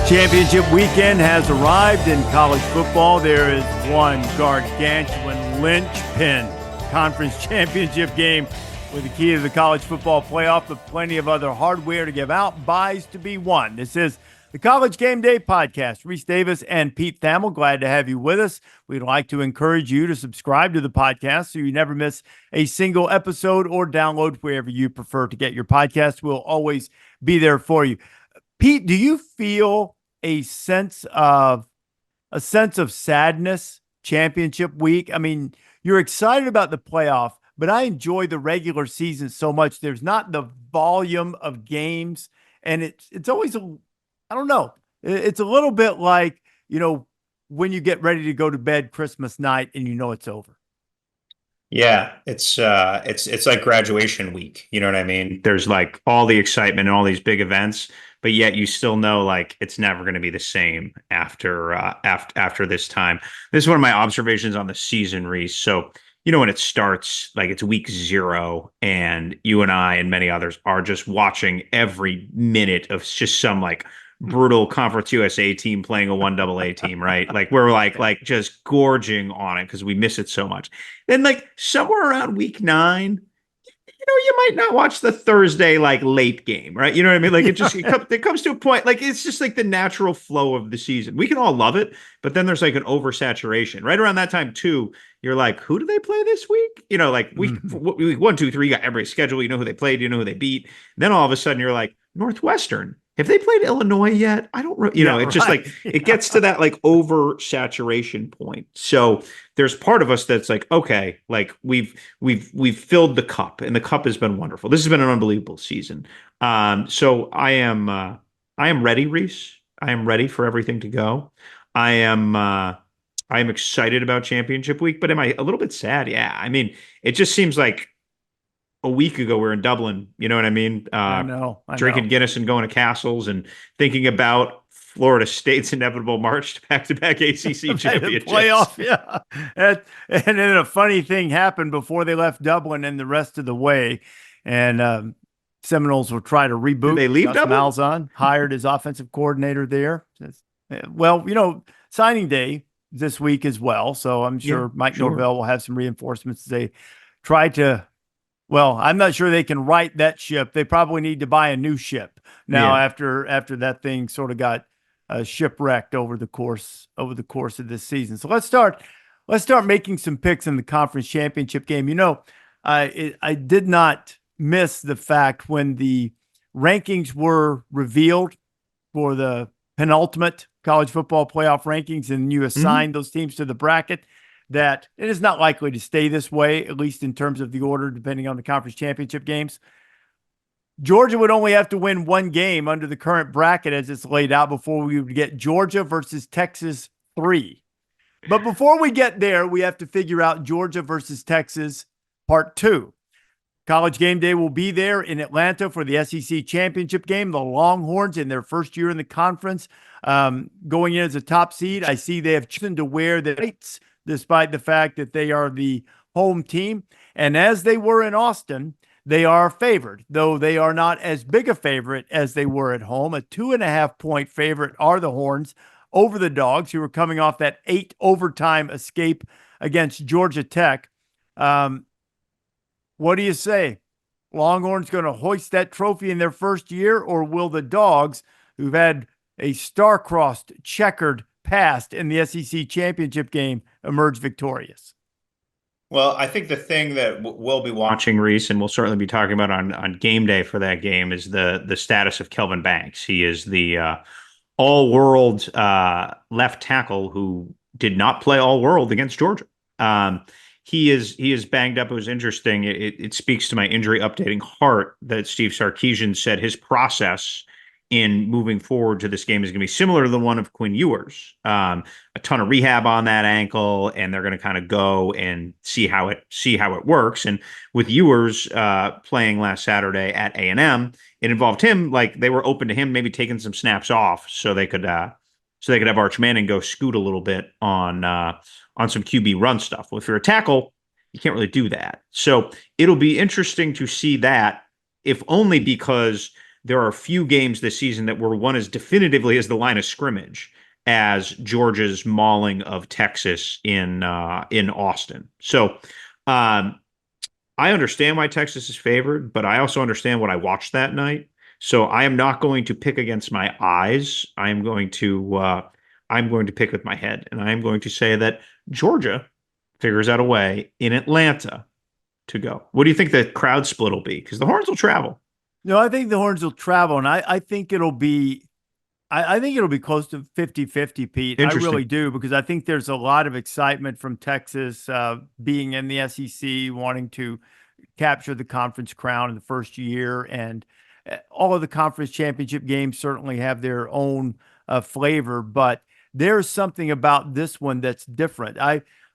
Championship weekend has arrived in college football. There is one gargantuan linchpin conference championship game with the key to the college football playoff, but plenty of other hardware to give out, buys to be won. This is the College Game Day podcast. Rece Davis and Pete Thamel, glad to have you with us. We'd like to encourage you to subscribe to the podcast so you never miss a single episode or download wherever you prefer to get your podcast. We'll always be there for you. Pete, do you feel a sense of sadness championship week? I mean, you're excited about the playoff, but I enjoy the regular season so much. There's not the volume of games, and it's always I don't know. It's a little bit like, when you get ready to go to bed Christmas night and it's over. Yeah, it's like graduation week. You know what I mean? There's like all the excitement and all these big events, but yet you still know like it's never going to be the same after this time. This is one of my observations on the season, Rece. So, when it starts, like it's week 0, and you and I and many others are just watching every minute of just some like brutal Conference USA team playing a 1AA team, right? Like we're like just gorging on it because we miss it so much. Then like somewhere around week 9, you might not watch the Thursday like late game, right? You know what I mean? Like it comes to a point, like it's just like the natural flow of the season. We can all love it, but then there's like an oversaturation. Right around that time too, you're like, who do they play this week? Like week 1, 2, 3, you got everybody's schedule. You know who they played, you know who they beat. Then all of a sudden you're like, Northwestern. Have they played Illinois yet? I don't know. It's just like it gets to that like oversaturation point. So there's part of us that's like, okay, like we've filled the cup, and the cup has been wonderful. This has been an unbelievable season. So I am ready, Rece. I am ready for everything to go. I am excited about championship week, but am I a little bit sad? Yeah. I mean, it just seems like a week ago, we were in Dublin, you know what I mean? I know. Drinking Guinness and going to castles and thinking about Florida State's inevitable march to back-to-back ACC championships. Playoff, yeah. And then a funny thing happened before they left Dublin and the rest of the way. And Seminoles will try to reboot. Did they leave Dublin? Malzahn hired as offensive coordinator there. Well, signing day this week as well. So I'm sure Mike Norvell will have some reinforcements. They try to. Well, I'm not sure they can right that ship. They probably need to buy a new ship now after that thing sort of got shipwrecked over the course of this season. So let's start making some picks in the conference championship game. I did not miss the fact when the rankings were revealed for the penultimate college football playoff rankings, and you assigned those teams to the bracket, that it is not likely to stay this way, at least in terms of the order, depending on the conference championship games. Georgia would only have to win one game under the current bracket as it's laid out before we would get Georgia versus Texas 3. But before we get there, we have to figure out Georgia versus Texas part 2. College Game Day will be there in Atlanta for the SEC championship game. The Longhorns, in their first year in the conference, going in as a top seed. I see they have chosen to wear the whites, despite the fact that they are the home team. And as they were in Austin, they are favored, though they are not as big a favorite as they were at home. A 2.5-point favorite are the Horns over the Dogs, who are coming off that 8 overtime escape against Georgia Tech. What do you say? Longhorns going to hoist that trophy in their first year, or will the Dogs, who've had a star-crossed, checkered past in the SEC championship game, emerge victorious? Well, I think the thing that we'll be watching, Rece, and we'll certainly be talking about on game day for that game, is the status of Kelvin Banks. He is the all-world left tackle who did not play all-world against Georgia. He is banged up. It was interesting. It speaks to my injury updating heart that Steve Sarkisian said his process in moving forward to this game is going to be similar to the one of Quinn Ewers. A ton of rehab on that ankle, and they're going to kind of go and see how it works. And with Ewers playing last Saturday at A&M, it involved him, like they were open to him maybe taking some snaps off so they could have Arch Manning go scoot a little bit on some QB run stuff. Well, if you're a tackle, you can't really do that. So it'll be interesting to see that, if only because there are a few games this season that were won as definitively as the line of scrimmage as Georgia's mauling of Texas in Austin. So I understand why Texas is favored, but I also understand what I watched that night. So I am not going to pick against my eyes. I'm going to pick with my head, and I am going to say that Georgia figures out a way in Atlanta to go. What do you think the crowd split will be? Because the Horns will travel. No, I think the Horns will travel, and I think it'll be I think it'll be close to 50-50, Pete. I really Interesting. do, because I think there's a lot of excitement from Texas being in the SEC, wanting to capture the conference crown in the first year. And all of the conference championship games certainly have their own flavor, but there's something about this one that's different.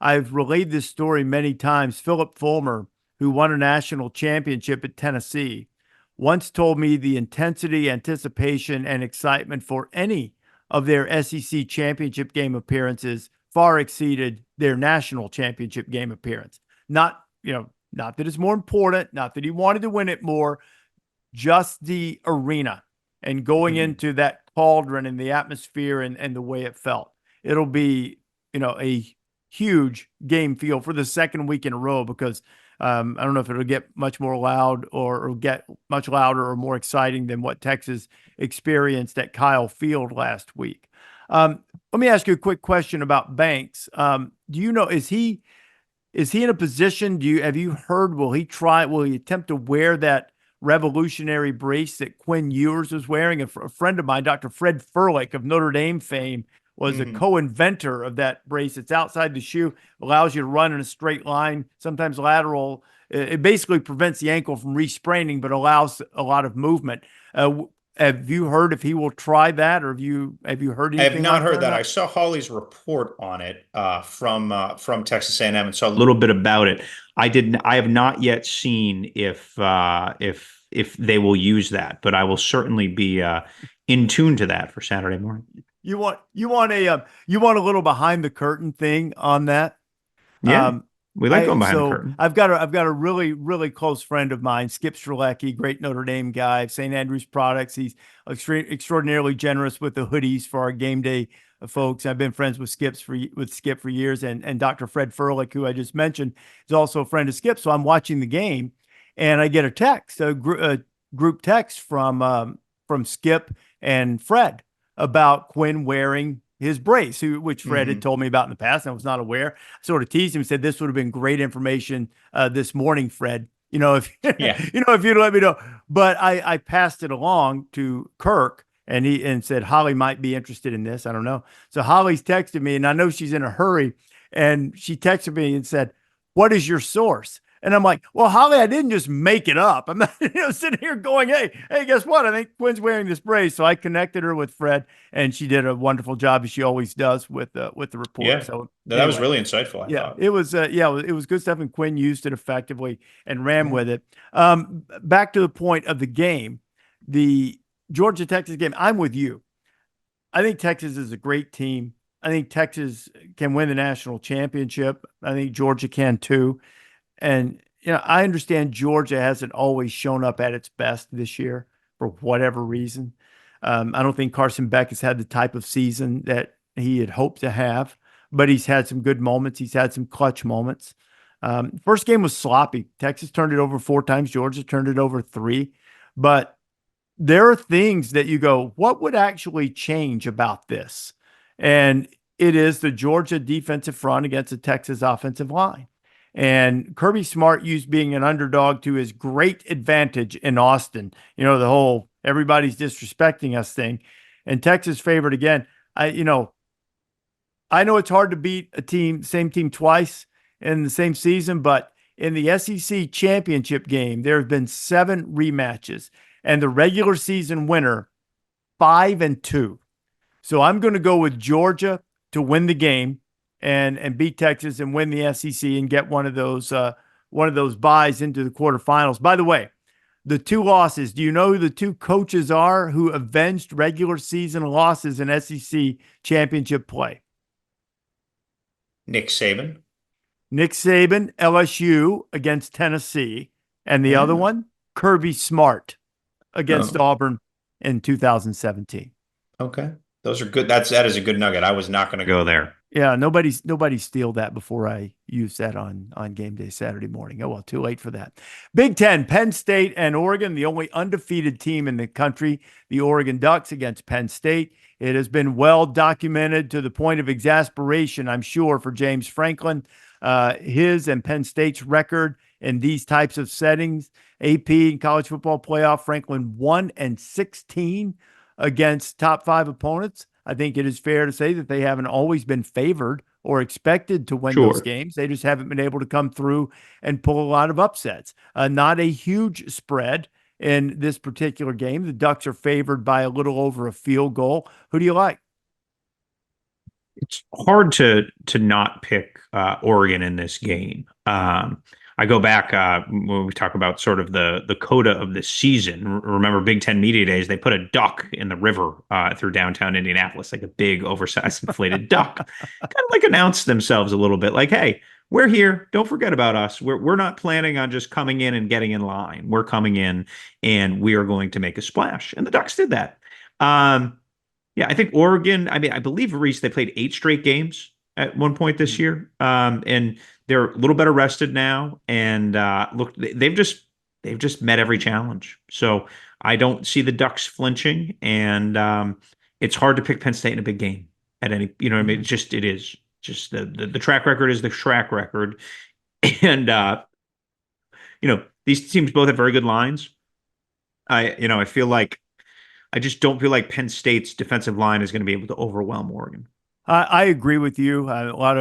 I've relayed this story many times. Philip Fulmer, who won a national championship at Tennessee, once told me the intensity, anticipation, and excitement for any of their SEC championship game appearances far exceeded their national championship game appearance. Not, not that it's more important, not that he wanted to win it more, just the arena and going into that cauldron and the atmosphere and the way it felt. It'll be, a huge game feel for the second week in a row, because I don't know if it'll get much more loud or get much louder or more exciting than what Texas experienced at Kyle Field last week. Let me ask you a quick question about Banks. Do you know, is he in a position, have you heard, will he attempt to wear that revolutionary brace that Quinn Ewers was wearing? A friend of mine, Dr. Fred Furlick of Notre Dame fame, was a co-inventor of that brace. It's outside the shoe, allows you to run in a straight line, sometimes lateral. It basically prevents the ankle from re-spraining, but allows a lot of movement. Have you heard if he will try that, or have you heard I have anything not like heard that. that? I saw Holly's report on it from Texas A&M and saw a little bit about it. I have not yet seen if they will use that, but I will certainly be in tune to that for Saturday morning. You want a little behind the curtain thing on that? Yeah, we like going behind the So curtain. I've got a really, really close friend of mine, Skip Strzelecki, great Notre Dame guy, St. Andrews products. He's extraordinarily generous with the hoodies for our game day folks. I've been friends with Skip for years, and Dr. Fred Furlick, who I just mentioned, is also a friend of Skip. So I'm watching the game, and I get a group text from Skip and Fred about Quinn wearing his brace, which Fred had told me about in the past, and I was not aware. I sort of teased him and said, "This would have been great information this morning, Fred. If Yeah. if you'd let me know." But I passed it along to Kirk, and said Holly might be interested in this. I don't know. So Holly's texted me, and I know she's in a hurry, and she texted me and said, "What is your source?" And I'm like, "Well, Holly, I didn't just make it up. I'm not, sitting here going, hey, guess what? I think Quinn's wearing this brace." So I connected her with Fred, and she did a wonderful job, as she always does with the report. Yeah. So That was anyway, really insightful, I yeah, thought. it was good stuff, and Quinn used it effectively and ran with it. Back to the point of the game, the Georgia Texas game. I'm with you. I think Texas is a great team. I think Texas can win the national championship. I think Georgia can too. And, I understand Georgia hasn't always shown up at its best this year for whatever reason. I don't think Carson Beck has had the type of season that he had hoped to have, but he's had some good moments. He's had some clutch moments. First game was sloppy. Texas turned it over 4 times. Georgia turned it over 3. But there are things that you go, what would actually change about this? And it is the Georgia defensive front against the Texas offensive line. And Kirby Smart used being an underdog to his great advantage in Austin. The whole everybody's disrespecting us thing. And Texas favored again. I know it's hard to beat same team twice in the same season, but in the SEC championship game, there have been 7 rematches, and the regular season winner 5-2. So I'm going to go with Georgia to win the game and beat Texas and win the SEC and get one of those buys into the quarterfinals. By the way, the 2 losses, do you know who the 2 coaches are who avenged regular season losses in SEC championship play? Nick Saban. LSU against Tennessee, and the other one, Kirby Smart. against Auburn in 2017. Okay. Those are good. That is a good nugget. I was not going to go there. Yeah, nobody steal that before I use that on game day Saturday morning. Oh well, too late for that. Big Ten, Penn State and Oregon, the only undefeated team in the country, the Oregon Ducks against Penn State. It has been well documented to the point of exasperation, I'm sure, for James Franklin. His and Penn State's record in these types of settings. AP and college football playoff, Franklin 1-16 against top 5 opponents. I think it is fair to say that they haven't always been favored or expected to win those games. They just haven't been able to come through and pull a lot of upsets. Not a huge spread in this particular game. The Ducks are favored by a little over a field goal. Who do you like? It's hard to not pick Oregon in this game. I go back when we talk about sort of the coda of this season. Remember Big Ten Media Days? They put a duck in the river through downtown Indianapolis, like a big, oversized, inflated duck. Kind of like announced themselves a little bit, like, "Hey, we're here. Don't forget about us. We're not planning on just coming in and getting in line. We're coming in and we are going to make a splash." And the Ducks did that. Yeah, I think Oregon. I mean, I believe Rece, they played 8 straight games at one point this year, and they're a little better rested now. And look, they've just met every challenge. So I don't see the Ducks flinching, and it's hard to pick Penn State in a big game at any. You know what I mean? It is just the track record is the track record, and these teams both have very good lines. I feel like. I just don't feel like Penn State's defensive line is going to be able to overwhelm Oregon. I agree with you. A lot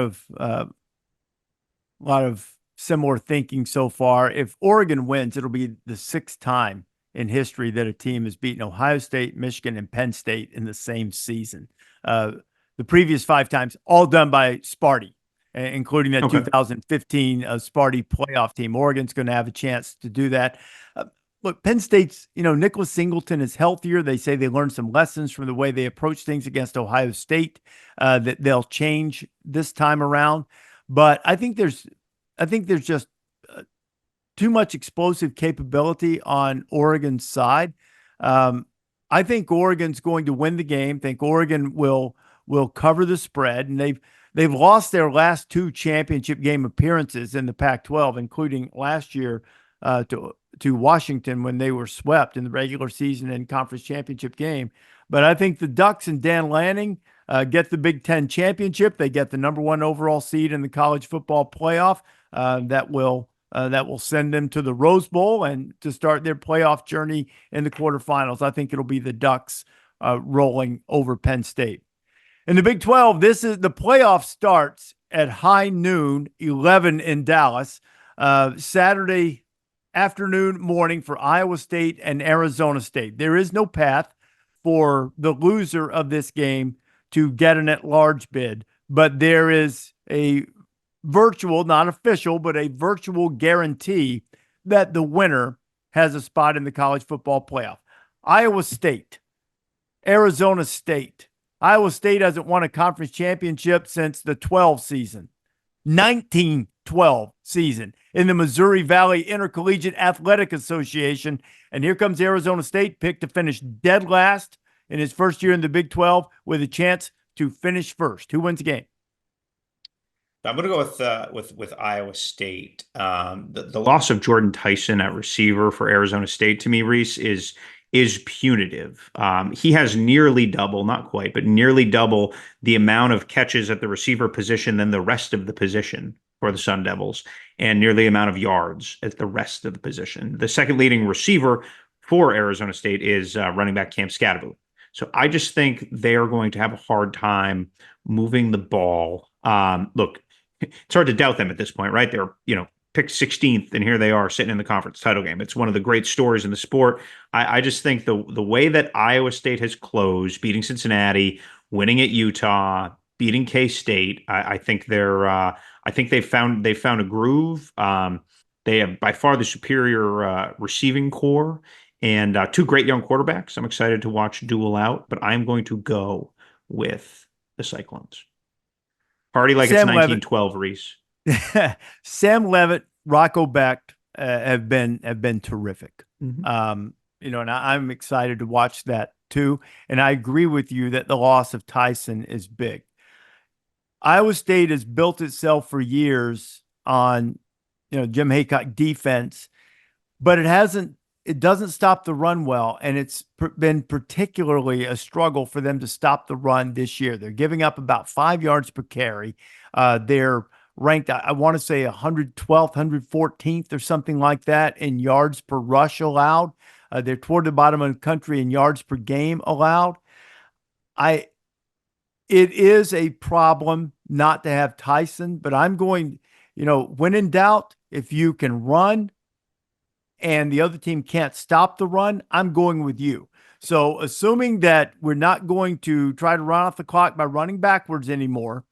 of similar thinking so far. If Oregon wins, it'll be the 6th time in history that a team has beaten Ohio State, Michigan, and Penn State in the same season. The previous 5 times, all done by Sparty, including that 2015 Sparty playoff team. Oregon's going to have a chance to do that. Look, Penn State's, Nicholas Singleton is healthier. They say they learned some lessons from the way they approach things against Ohio State that they'll change this time around. But I think there's just too much explosive capability on Oregon's side. I think Oregon's going to win the game. I think Oregon will cover the spread, and they've lost their last 2 championship game appearances in the Pac-12, including last year to Washington when they were swept in the regular season and conference championship game. But I think the Ducks and Dan Lanning get the Big Ten championship. They get the #1 overall seed in the college football playoff. That will send them to the Rose Bowl and to start their playoff journey in the quarterfinals. I think it'll be the Ducks rolling over Penn State. In the Big 12, the playoff starts at high noon, 11 in Dallas, Saturday afternoon, morning for Iowa State and Arizona State. There is no path for the loser of this game to get an at-large bid, but there is a virtual, not official, but a virtual guarantee that the winner has a spot in the college football playoff. Iowa State, Arizona State. Iowa State hasn't won a conference championship since the 12 season. 1912 season in the Missouri Valley Intercollegiate Athletic Association. And here comes Arizona State, picked to finish dead last in his first year in the Big 12 with a chance to finish first. Who wins the game? I'm going to go with Iowa State. The loss of Jordan Tyson at receiver for Arizona State, to me, Rece, is punitive. He has nearly double, not quite, but nearly double the amount of catches at the receiver position than the rest of the position for the Sun Devils, and nearly the amount of yards at the rest of the position. The second leading receiver for Arizona State is running back Cam Scadaboo. So I just think they are going to have a hard time moving the ball. Look, it's hard to doubt them at this point, right? They're, picked 16th, and here they are sitting in the conference title game. It's one of the great stories in the sport. I just think the way that Iowa State has closed, beating Cincinnati, winning at Utah, beating K-State, I think they've found a groove. They have by far the superior receiving core and 2 great young quarterbacks. I'm excited to watch duel out, but I'm going to go with the Cyclones. Party like it's 1912, Rece. Sam Levitt, Rocco Becht have been terrific. And I'm excited to watch that too. And I agree with you that the loss of Tyson is big. Iowa State has built itself for years on, Jim Haycock defense, but it doesn't stop the run well. And it's been particularly a struggle for them to stop the run this year. They're giving up about 5 yards per carry. They're ranked, I want to say 112th, 114th or something like that in yards per rush allowed. They're toward the bottom of the country in yards per game allowed. It is a problem not to have Tyson, but I'm going, when in doubt, if you can run and the other team can't stop the run, I'm going with you. So assuming that we're not going to try to run off the clock by running backwards anymore,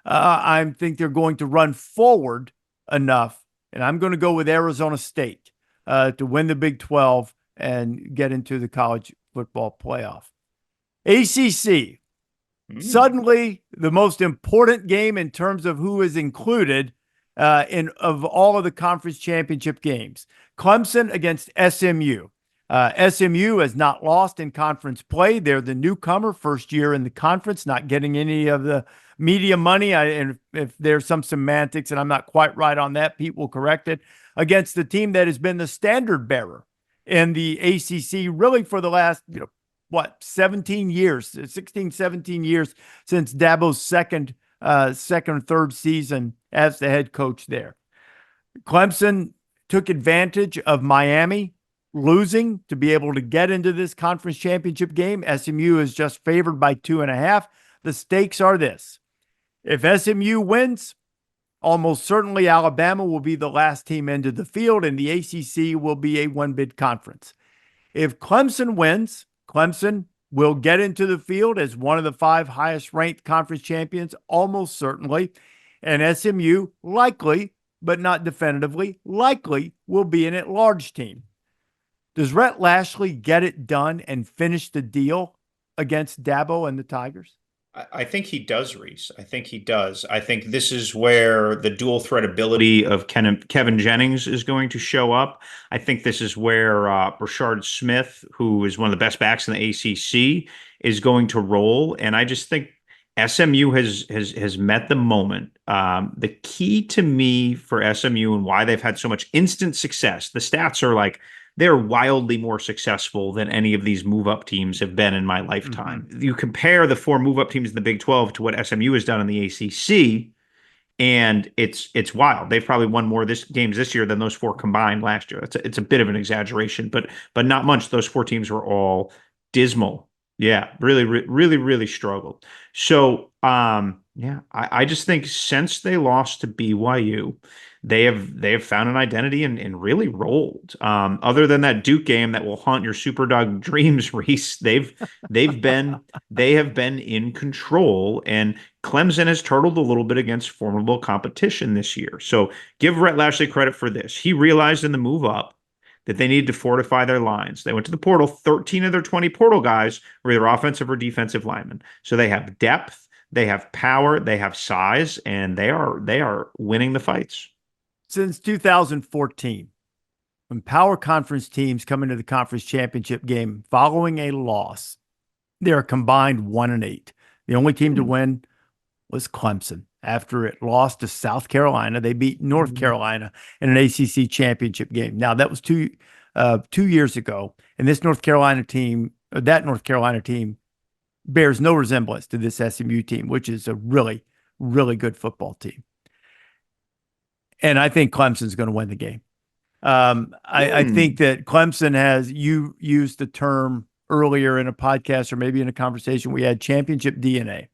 I think they're going to run forward enough, and I'm going to go with Arizona State to win the Big 12 and get into the college football playoff. ACC, suddenly the most important game in terms of who is included of all of the conference championship games. Clemson against SMU. SMU has not lost in conference play. They're the newcomer, first year in the conference, not getting any of the media money. And if there's some semantics and I'm not quite right on that, Pete will correct it, against the team that has been the standard bearer in the ACC really for the last, 17 years, 16, 17 years since Dabo's second or third season as the head coach there. Clemson took advantage of Miami losing to be able to get into this conference championship game. SMU is just favored by 2.5. The stakes are this. If SMU wins, almost certainly Alabama will be the last team into the field, and the ACC will be a one-bid conference. If Clemson wins, Clemson will get into the field as one of the 5 highest-ranked conference champions, almost certainly, and SMU likely, but not definitively, likely will be an at-large team. Does Rhett Lashlee get it done and finish the deal against Dabo and the Tigers? I think he does, Rece. I think he does. I think this is where the dual threat ability of Kevin Jennings is going to show up. I think this is where Rashard Smith, who is one of the best backs in the ACC, is going to roll. And I just think SMU has met the moment. The key to me for SMU and why they've had so much instant success, the stats are like, they're wildly more successful than any of these move-up teams have been in my lifetime. Mm-hmm. You compare the 4 move-up teams in the Big 12 to what SMU has done in the ACC, and it's wild. They've probably won more games this year than those 4 combined last year. It's a bit of an exaggeration, but not much. Those 4 teams were all dismal. Yeah, really struggled. So, I just think since they lost to BYU, they have found an identity and really rolled. Other than that Duke game that will haunt your Superdog dreams, Rece, they have been in control, and Clemson has turtled a little bit against formidable competition this year. So give Rhett Lashlee credit for this. He realized in the move up that they needed to fortify their lines. They went to the portal. 13 of their 20 portal guys were either offensive or defensive linemen. So they have depth, they have power, they have size, and they are winning the fights. Since 2014, when power conference teams come into the conference championship game following a loss, they're combined 1-8. The only team to win was Clemson. After it lost to South Carolina, they beat North Carolina in an ACC championship game. Now, that was 2 years ago, and that North Carolina team bears no resemblance to this SMU team, which is a really, really good football team. And I think Clemson's going to win the game. I think that Clemson has, you used the term earlier in a podcast or maybe in a conversation we had, championship DNA.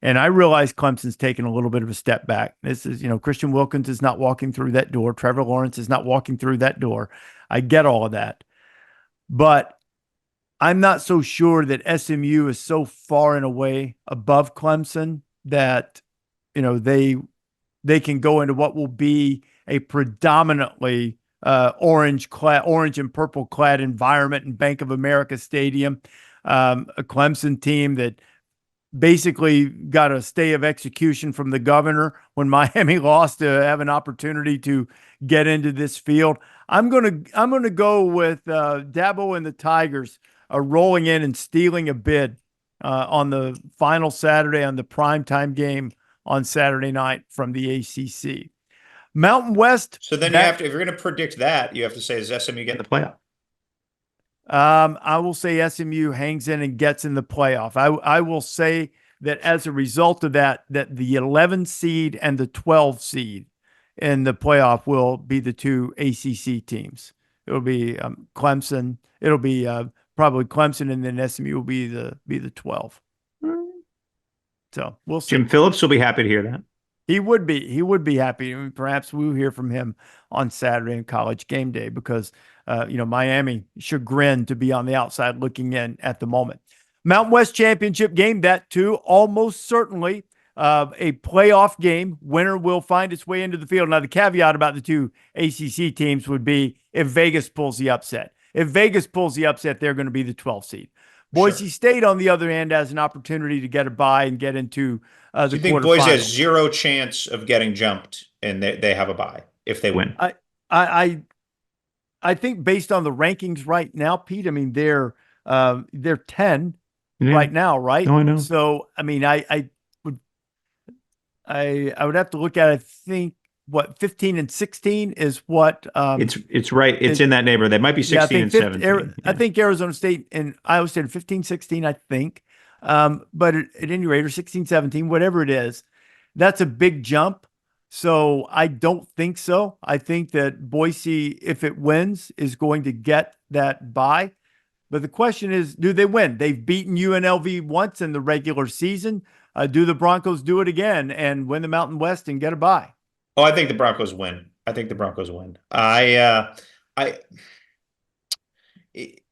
And I realize Clemson's taken a little bit of a step back. This is, Christian Wilkins is not walking through that door. Trevor Lawrence is not walking through that door. I get all of that. But I'm not so sure that SMU is so far and away above Clemson that, they can go into what will be a predominantly orange and purple clad environment in Bank of America Stadium. A Clemson team that basically got a stay of execution from the governor when Miami lost to have an opportunity to get into this field. I'm gonna go with Dabo and the Tigers rolling in and stealing a bid on the final Saturday on the primetime game on Saturday night from the ACC. Mountain West. So then you have to, if you're going to predict that, you have to say, is SMU getting the playoff? I will say SMU hangs in and gets in the playoff. I will say that as a result of that, that the 11 seed and the 12 seed in the playoff will be the two ACC teams. It'll be Clemson. It'll be probably Clemson, and then SMU will be the 12. So we'll see. Jim Phillips will be happy to hear that. He would be. He would be happy. I mean, perhaps we'll hear from him on Saturday in College Game Day because, Miami chagrined to be on the outside looking in at the moment. Mountain West Championship game, that too, almost certainly a playoff game. Winner will find its way into the field. Now, the caveat about the two ACC teams would be if Vegas pulls the upset. If Vegas pulls the upset, they're going to be the 12th seed. Boise State, on the other hand, has an opportunity to get a bye and get into the quarterfinals. You think Boise has zero chance of getting jumped, and they have a bye if they win? I think based on the rankings right now, Pete. I mean, they're 10 right now, right? Oh, I know. So, I mean, I would have to look at. I think what 15 and 16 is what it's right. It's in that neighborhood. They might be 16 and 17. I think Arizona State and Iowa State are 15, 16, I think. But at any rate, or 16, 17, whatever it is, that's a big jump. So I don't think so. I think that Boise, if it wins, is going to get that bye. But the question is, do they win? They've beaten UNLV once in the regular season. Do the Broncos do it again and win the Mountain West and get a bye? Oh, I think the Broncos win. I think the Broncos win.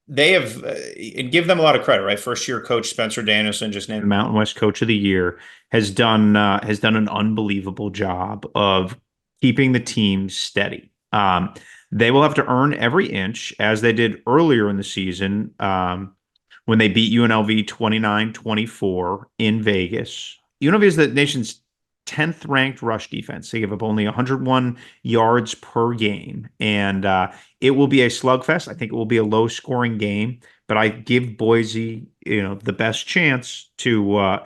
They have, and give them a lot of credit, right? First year coach Spencer Danielson, just named Mountain West Coach of the Year, has done an unbelievable job of keeping the team steady. They will have to earn every inch, as they did earlier in the season when they beat UNLV 29-24 in Vegas. UNLV is the nation's 10th ranked rush defense. They give up only 101 yards per game. And it will be a slugfest. I think it will be a low scoring game, but I give Boise, the best chance to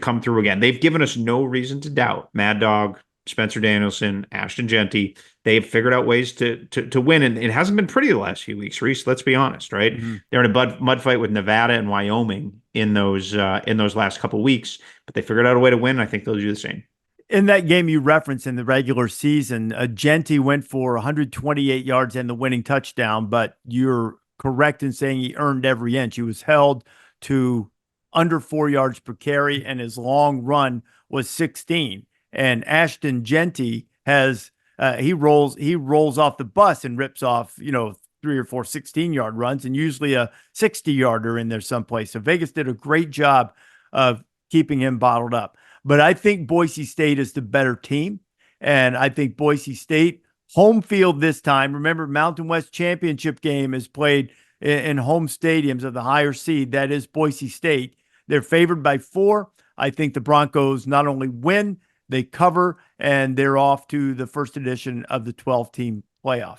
come through again. They've given us no reason to doubt. Mad Dog, Spencer Danielson, Ashton Genty, they've figured out ways to win. And it hasn't been pretty the last few weeks, Rece. Let's be honest, right? Mm-hmm. They're in a mud fight with Nevada and Wyoming in those last couple of weeks, but they figured out a way to win. I think they'll do the same. In that game you referenced in the regular season, Genty went for 128 yards and the winning touchdown, but you're correct in saying he earned every inch. He was held to under 4 yards per carry, and his long run was 16. And Ashton Genty has he rolls off the bus and rips off 3 or 4 16-yard runs, and usually a 60-yarder in there someplace. So Vegas did a great job of keeping him bottled up. But I think Boise State is the better team. And I think Boise State, home field this time. Remember, Mountain West Championship game is played in home stadiums of the higher seed. That is Boise State. They're favored by 4. I think the Broncos not only win, they cover, and they're off to the first edition of the 12-team playoff.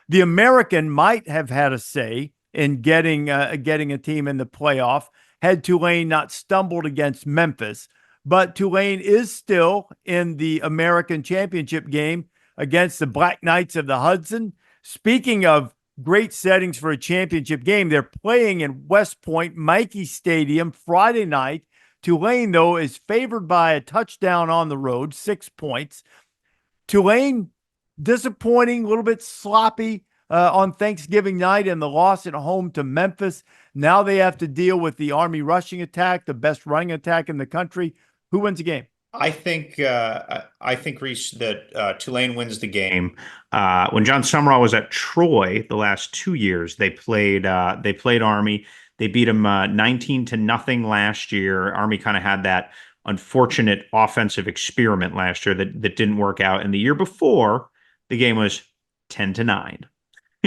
The American might have had a say in getting a team in the playoff had Tulane not stumbled against Memphis. But Tulane is still in the American Championship game against the Black Knights of the Hudson. Speaking of great settings for a championship game, they're playing in West Point, Mikey Stadium, Friday night. Tulane, though, is favored by a touchdown on the road, 6 points. Tulane, disappointing, a little bit sloppy on Thanksgiving night and the loss at home to Memphis. Now they have to deal with the Army rushing attack, the best running attack in the country. Who wins the game? I think Rece, that Tulane wins the game. When John Summerall was at Troy the last 2 years, they played Army. They beat them 19-0 last year. Army kind of had that unfortunate offensive experiment last year that didn't work out. And the year before, the game was 10-9.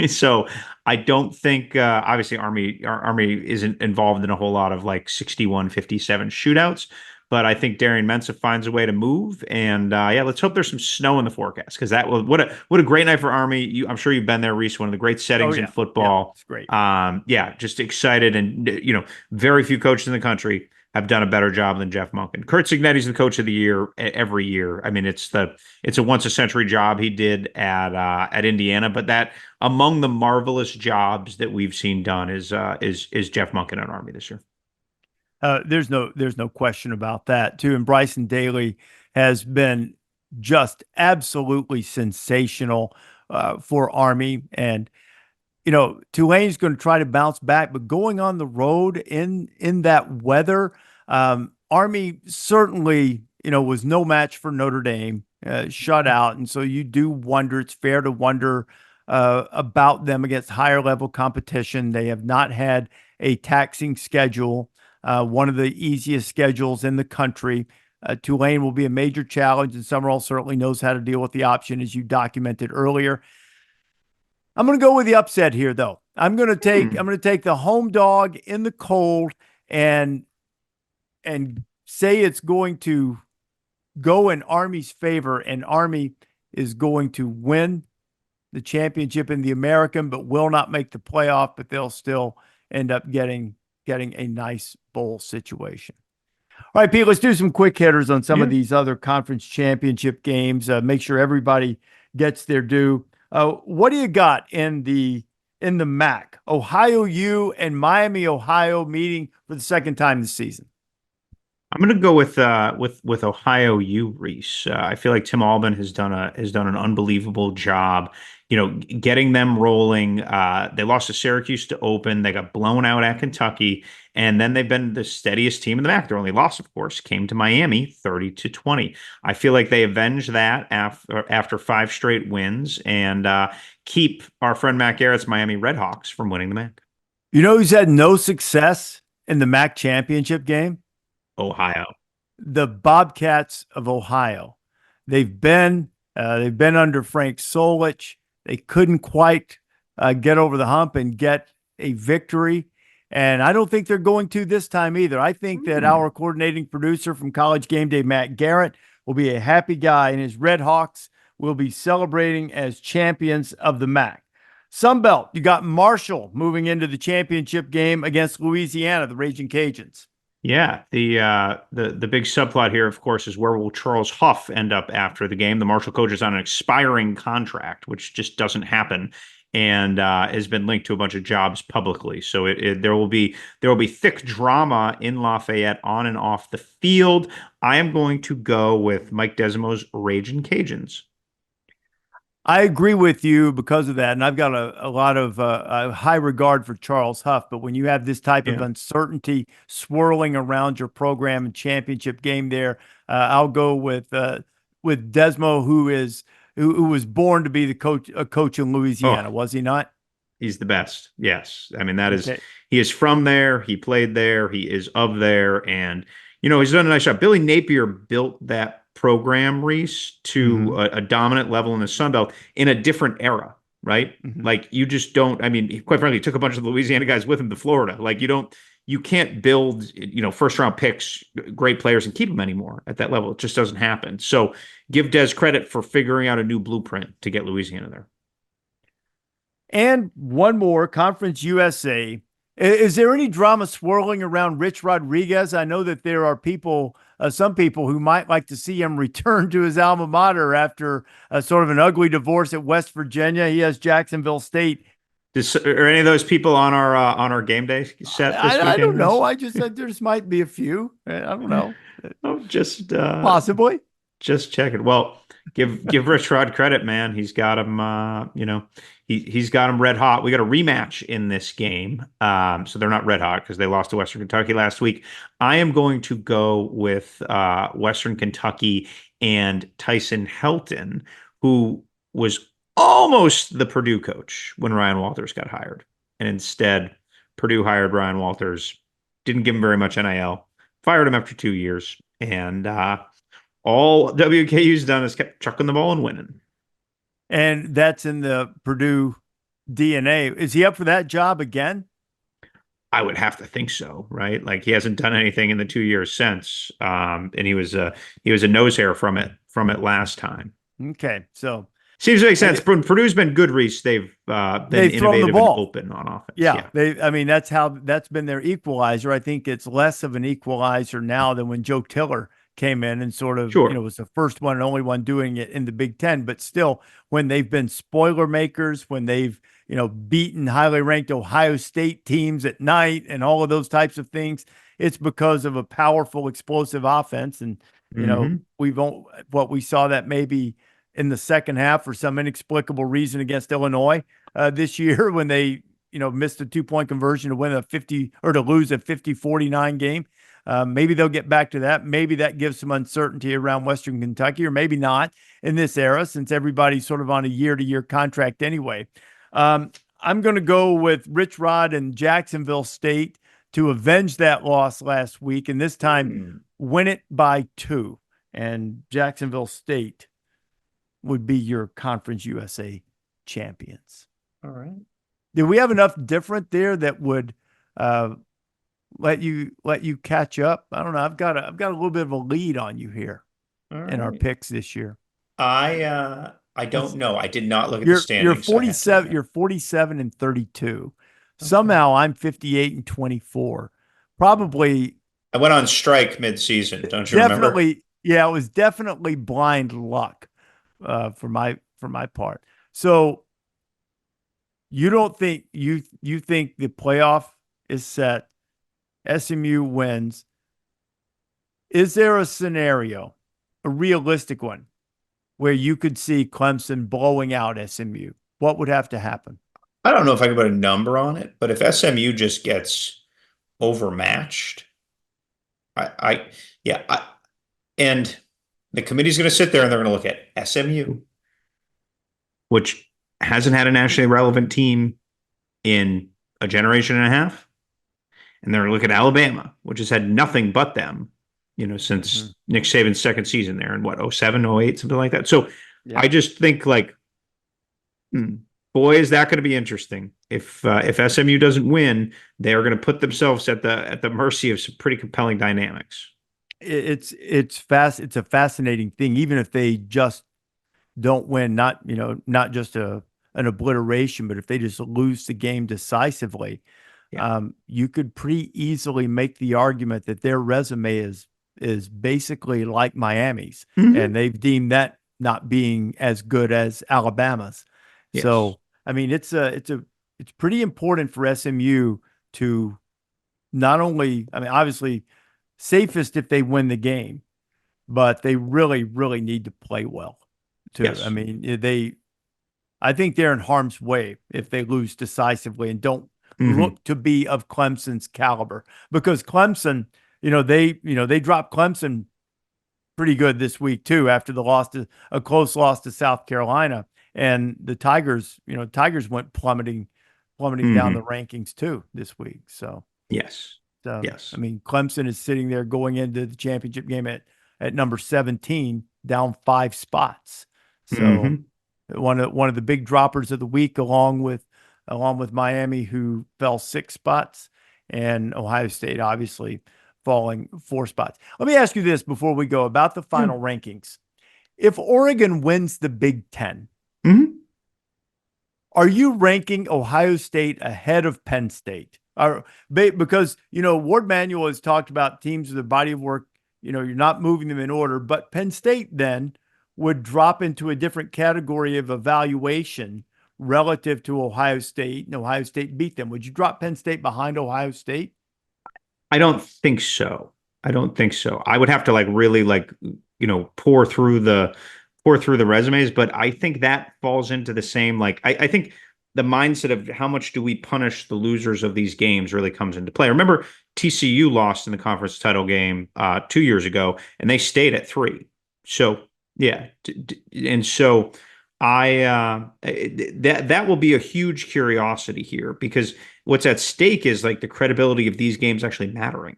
So I don't think, obviously Army isn't involved in a whole lot of like 61-57 shootouts, but I think Darian Mensah finds a way to move. And yeah, let's hope there's some snow in the forecast because that will what a great night for Army. I'm sure you've been there, Rece. One of the great Oh settings in yeah. Yeah. football. It's great. Yeah, just excited, and very few coaches in the country have done a better job than Jeff Monken. Kurt Cignetti's the coach of the year every year. I mean, it's a once a century job he did at Indiana, but that among the marvelous jobs that we've seen done is Jeff Monken at Army this year. There's no question about that too. And Bryson Daly has been just absolutely sensational for Army. And Tulane's going to try to bounce back, but going on the road in that weather, Army certainly was no match for Notre Dame, shut out. And so you do wonder. It's fair to wonder about them against higher level competition. They have not had a taxing schedule. One of the easiest schedules in the country. Tulane will be a major challenge, and Summerall certainly knows how to deal with the option, as you documented earlier. I'm going to go with the upset here, though. I'm going to take the home dog in the cold and say it's going to go in Army's favor, and Army is going to win the championship in the American, but will not make the playoff, but they'll still end up getting a nice bowl situation. All right, Pete, let's do some quick hitters on some of these other conference championship games. Make sure everybody gets their due. What do you got in the MAC? Ohio U and Miami, Ohio meeting for the second time this season. I'm going to go with Ohio U, Rece. I feel like Tim Albin has done an unbelievable job, getting them rolling. They lost to Syracuse to open. They got blown out at Kentucky, and then they've been the steadiest team in the MAC. Their only loss, of course, came to Miami, 30-20. I feel like they avenged that after 5 straight wins and keep our friend Matt Garrett's Miami Redhawks from winning the MAC. You know who's had no success in the MAC championship game? Ohio. The Bobcats of Ohio. They've been under Frank Solich. They couldn't quite get over the hump and get a victory. And I don't think they're going to this time either. I think that our coordinating producer from College Game Day, Matt Garrett, will be a happy guy, and his Red Hawks will be celebrating as champions of the MAC. Sunbelt, you got Marshall moving into the championship game against Louisiana, the Raging Cajuns. Yeah, the big subplot here, of course, is where will Charles Huff end up after the game? The Marshall coach is on an expiring contract, which just doesn't happen, and has been linked to a bunch of jobs publicly. So there will be thick drama in Lafayette on and off the field. I am going to go with Mike Desimo's Raging Cajuns. I agree with you because of that, and I've got a lot of high regard for Charles Huff. But when you have this type of uncertainty swirling around your program and championship game, there, I'll go with Desmo, who was born to be a coach in Louisiana, was he not? He's the best. Yes, I mean he is from there. He played there. He is of there, and he's done a nice job. Billy Napier built that program, Rece, to a dominant level in the Sun Belt in a different era, right? Like you just don't, I mean, quite frankly, he took a bunch of the Louisiana guys with him to Florida. Like you can't build, first round picks, great players and keep them anymore at that level. It just doesn't happen. So give Des credit for figuring out a new blueprint to get Louisiana there. And one more, Conference USA. Is there any drama swirling around Rich Rodriguez? I know that there are some people who might like to see him return to his alma mater after sort of an ugly divorce at West Virginia. He has Jacksonville State. Are any of those people on our game day set this weekend? I don't know. I just said there might be a few. I don't know. Just possibly. Just checking. Well, give Rich Rod credit, man. He's got him. He's got him red hot. We got a rematch in this game, so they're not red hot because they lost to Western Kentucky last week. I am going to go with Western Kentucky and Tyson Helton, who was almost the Purdue coach when Ryan Walters got hired, and instead Purdue hired Ryan Walters, didn't give him very much NIL, fired him after 2 years, and all WKU's done is kept chucking the ball and winning. And that's in the Purdue DNA. Is he up for that job again? I would have to think so, right? Like he hasn't done anything in the 2 years since, and he was a nose hair from it last time. Okay, so Seems to make I sense. get, Purdue's been good, Reese. They've been they've thrown the innovative and ball. open on offense. Yeah, Yeah, I mean, that's been their equalizer. I think it's less of an equalizer now than when Joe Tiller came in and sort of, sure. was the first one and only one doing it in the Big Ten. But still, when they've been spoiler makers, when they've, beaten highly ranked Ohio State teams at night and all of those types of things, it's because of a powerful, explosive offense. And, Hmm. what we saw that maybe in the second half for some inexplicable reason against Illinois this year when they missed a 2-point conversion to win a 50 or to lose a 50-49 game. Maybe they'll get back to that. Maybe that gives some uncertainty around Western Kentucky, or maybe not in this era since everybody's sort of on a year-to-year contract anyway. I'm going to go with Rich Rod and Jacksonville State to avenge that loss last week, and this time win it by 2. And Jacksonville State would be your Conference USA champions. All right. Do we have enough different there that would uh, let you catch up? I don't know. I've got a little bit of a lead on you here All in our right. picks this year. I don't It's, know. I did not look at the you're standings, so I have to 47. admit. You're 47 and 32. Okay. Somehow I'm 58 and 24. Probably, I went on strike mid-season. Don't you remember? definitely. Yeah, it was definitely blind luck for my part. So you don't think you think the playoff is set? SMU wins. Is there a scenario, a realistic one, where you could see Clemson blowing out SMU? What would have to happen? I don't know if I can put a number on it, but if SMU just gets overmatched, I yeah, and the committee's going to sit there and they're going to look at SMU, which hasn't had a nationally relevant team in a generation and a half. And they're going to look at Alabama, which has had nothing but them, Mhm. since Nick Saban's second season there in what, 07, 08, something like that. So I Yeah. just think like, hmm, boy, is that going to be interesting. If SMU doesn't win, they are going to put themselves at the mercy of some pretty compelling dynamics. It's a fascinating thing, even if they just don't win, not just an obliteration, but if they just lose the game decisively, Yeah. you could pretty easily make the argument that their resume is basically like Miami's, and Hmm. they've deemed that not being as good as Alabama's. Yes. So, I mean, it's pretty important for SMU to not only, I mean, obviously safest if they win the game, but they really, really need to play well too. I Yes. mean, I think they're in harm's way if they lose decisively and don't Hmm. look to be of Clemson's caliber, because Clemson, they dropped Clemson pretty good this week too after the loss to a close loss to South Carolina, and the Tigers went plummeting down the Hmm. rankings too this week. So, Yes. I Yes. mean, Clemson is sitting there going into the championship game at number 17, down 5 spots. So Hmm. one of the big droppers of the week, along with Miami, who fell 6 spots, and Ohio State obviously falling 4 spots. Let me ask you this before we go about the Yeah. final rankings. If Oregon wins the Big Ten, Hmm. are you ranking Ohio State ahead of Penn State? Because Ward Manuel has talked about teams with a body of work. You're not moving them in order, but Penn State then would drop into a different category of evaluation relative to Ohio State, and Ohio State beat them. Would you drop Penn State behind Ohio State? I don't think so. I don't think so. I would have to like really like pour through the resumes, but I think that falls into the same like I think the mindset of how much do we punish the losers of these games really comes into play. Remember, TCU lost in the conference title game 2 years ago, and they stayed at 3. So yeah, and so that will be a huge curiosity here because what's at stake is like the credibility of these games actually mattering,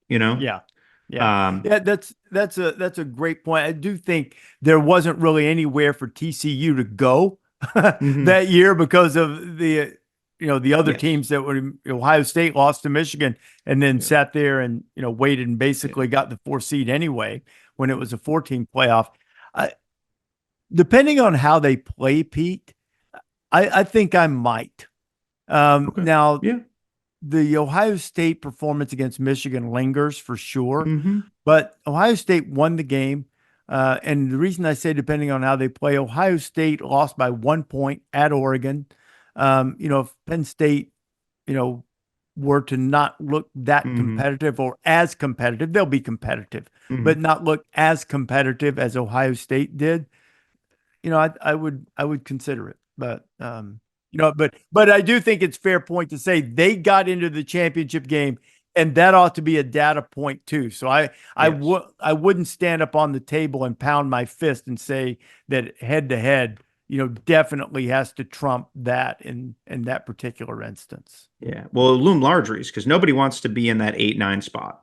you know? Yeah. Yeah. Um, Yeah, that's a great point. I do think there wasn't really anywhere for TCU to go mhm. that year because of the the other teams that were Ohio State lost to Michigan and then sat there and, waited and basically got the 4 seed anyway when it was a 14 playoff. Depending on how they play, Pete, I think I might. Now, the Ohio State performance against Michigan lingers for sure, but Ohio State won the game. And the reason I say depending on how they play, Ohio State lost by 1 point at Oregon. If Penn State, were to not look that competitive or as competitive, they'll be competitive, but not look as competitive as Ohio State did, I would consider it. But but I do think it's fair point to say they got into the championship game, and that ought to be a data point too. So I wouldn't stand up on the table and pound my fist and say that head to head, definitely has to trump that in that particular instance. Yeah. Well, it loomed large, Rece, because nobody wants to be in that 8-9 spot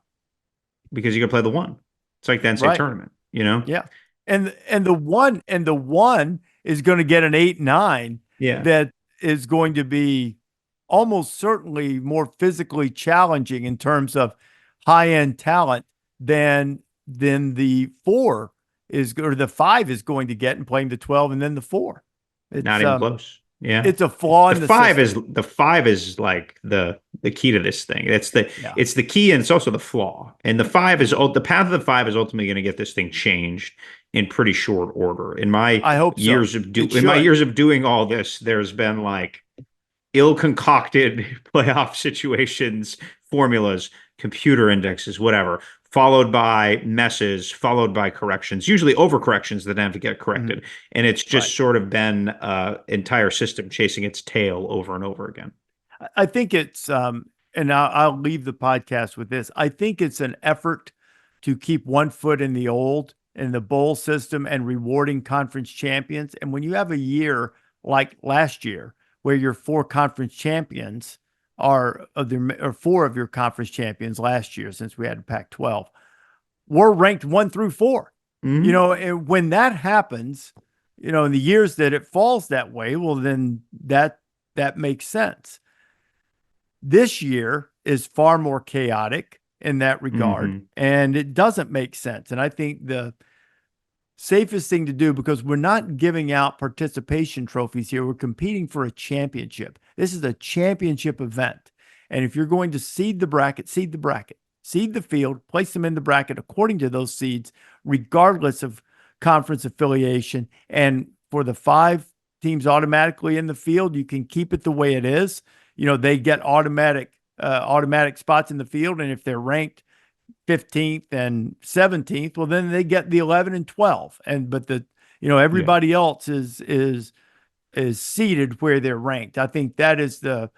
because you can play the 1. It's like the NCAA tournament, Yeah. And the one is going to get an 8-9 that is going to be almost certainly more physically challenging in terms of high-end talent than the 4 or the 5 is going to get in playing the 12 and then the 4. It's not even close. Yeah. It's a flaw in the 5 system. The 5 is like the key to this thing. It's the key, and it's also the flaw. And the 5 is the path of the 5 is ultimately going to get this thing changed in pretty short order. In my years of doing all this, there's been like ill-concocted playoff situations, formulas, computer indexes, whatever, followed by messes, followed by corrections, usually overcorrections that have to get corrected. And it's just sort of been an entire system chasing its tail over and over again. I think it's, and I'll leave the podcast with this. I think it's an effort to keep one foot in the bowl system and rewarding conference champions. And when you have a year like last year, where your 4 conference champions or 4 of your conference champions last year, since we had a Pac-12, were ranked 1 through 4. And when that happens, in the years that it falls that way, well, then that makes sense. This year is far more chaotic in that regard, and it doesn't make sense. And I think the safest thing to do, because we're not giving out participation trophies here, we're competing for a championship. This is a championship event. And if you're going to seed the bracket, seed the field, place them in the bracket according to those seeds, regardless of conference affiliation. And for the 5 teams automatically in the field, you can keep it the way it is. They get automatic spots in the field. And if they're ranked 15th and 17th, well, then they get the 11 and 12. But everybody else is seated where they're ranked. I think that is the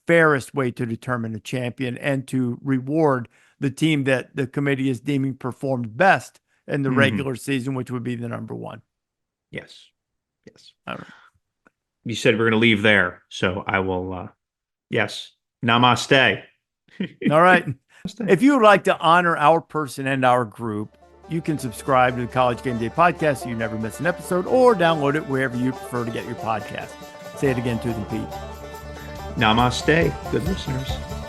fairest way to determine a champion and to reward the team that the committee is deeming performed best in the regular season, which would be the number 1. Yes. All right. You said we're going to leave there, so I will. Yes. Namaste. All right. If you would like to honor our person and our group, you can subscribe to the College Game Day podcast so you never miss an episode, or download it wherever you prefer to get your podcast. Say it again to them, Pete. Namaste, good listeners.